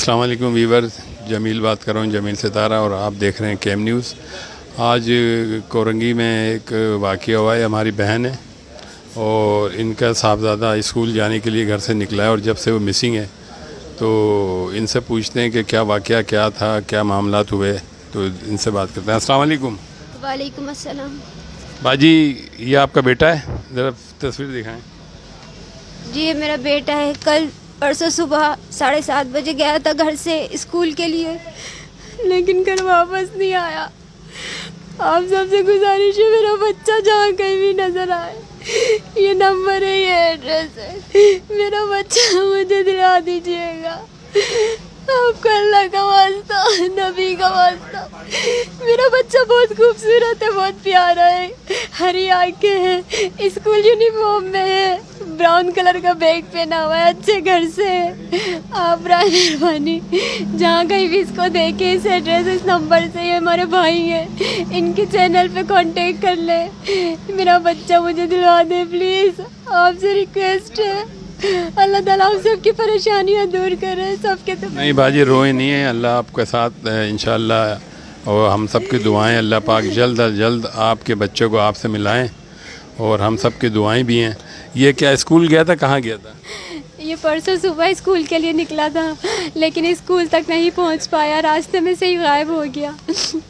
अस्सलाम वालेकुम वीवर्स, जमील बात कर रहा हूँ, जमील सितारा, और आप देख रहे हैं केम न्यूज़। आज कोरंगी में एक वाक़या हुआ है। हमारी बहन है और इनका साहबज़ादा स्कूल जाने के लिए घर से निकला है और जब से वो मिसिंग है तो इनसे पूछते हैं कि क्या वाक़या क्या था, क्या मामलात हुए, तो इनसे बात करते हैं। अस्सलाम वालेकुम। वालेकुम अस्सलाम। बाजी, ये आपका बेटा है? ज़रा तस्वीर दिखाएं। जी ये मेरा बेटा है। कल परसों सुबह 7:30 बजे गया था घर से स्कूल के लिए, लेकिन घर वापस नहीं आया। आप सबसे गुजारिश है मेरा बच्चा जहाँ कहीं भी नजर आए, ये नंबर है, ये एड्रेस है, मेरा बच्चा मुझे दिला दीजिएगा। आपका अल्लाह का वास्ता, नबी का वास्ता। मेरा बच्चा बहुत खूबसूरत है, बहुत प्यारा है, हरी आंखें हैं, स्कूल यूनिफॉर्म में है, ब्राउन कलर का बैग पहना हुआ है, अच्छे घर से है। आप बराए मेहरबानी जहाँ कहीं भी इसको देखे, इस एड्रेस, इस नंबर से, ये हमारे भाई हैं, इनके चैनल पे कांटेक्ट कर ले, मेरा बच्चा मुझे दिलवा दे प्लीज़। आपसे रिक्वेस्ट है, अल्लाह ताला आप सबकी परेशानियाँ दूर करे, सबके तो नहीं बाजी, रोए नहीं है, अल्लाह आपके साथ है इंशाअल्लाह, और हम सब की दुआएं, अल्लाह पाक जल्द अज जल्द आपके बच्चों को आपसे मिलाएं, और हम सब की दुआएं भी हैं। ये क्या स्कूल गया था, कहाँ गया था? ये परसों सुबह स्कूल के लिए निकला था, लेकिन स्कूल तक नहीं पहुंच पाया, रास्ते में से ही गायब हो गया।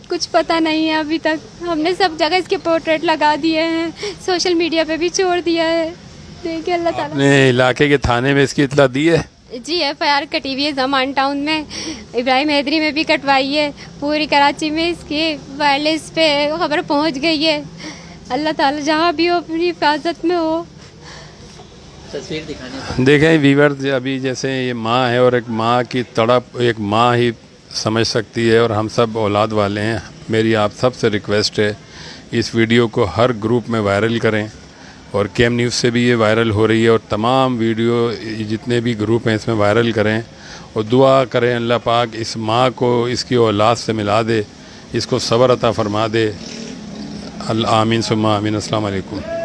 कुछ पता नहीं है अभी तक। हमने सब जगह इसके पोर्ट्रेट लगा दिए हैं, सोशल मीडिया पे भी छोड़ दिया है। देखिए अल्लाह ताला। अपने इलाके के थाने में इसकी इत्तला दी है? जी FIR कटी हुई है ज़मान टाउन में, इब्राहिम हैदरी में भी कटवाई है, पूरी कराची में इसकी वायरलेस पे खबर पहुंच गई है। अल्लाह ताला जहाँ भी हो अपनी हिफाजत में हो। तस्वीर दिखाने देखें वीवर, अभी जैसे ये माँ है और एक माँ की तड़प एक माँ ही समझ सकती है, और हम सब औलाद वाले हैं। मेरी आप सब से रिक्वेस्ट है, इस वीडियो को हर ग्रुप में वायरल करें, और केम न्यूज़ से भी ये वायरल हो रही है, और तमाम वीडियो जितने भी ग्रुप हैं इसमें वायरल करें, और दुआ करें अल्लाह पाक इस माँ को इसकी औलाद से मिला दे, इसको सब्र अता फरमा दे। अल्लाह आमीन सुम्मा आमीन। अस्सलाम वालेकुम।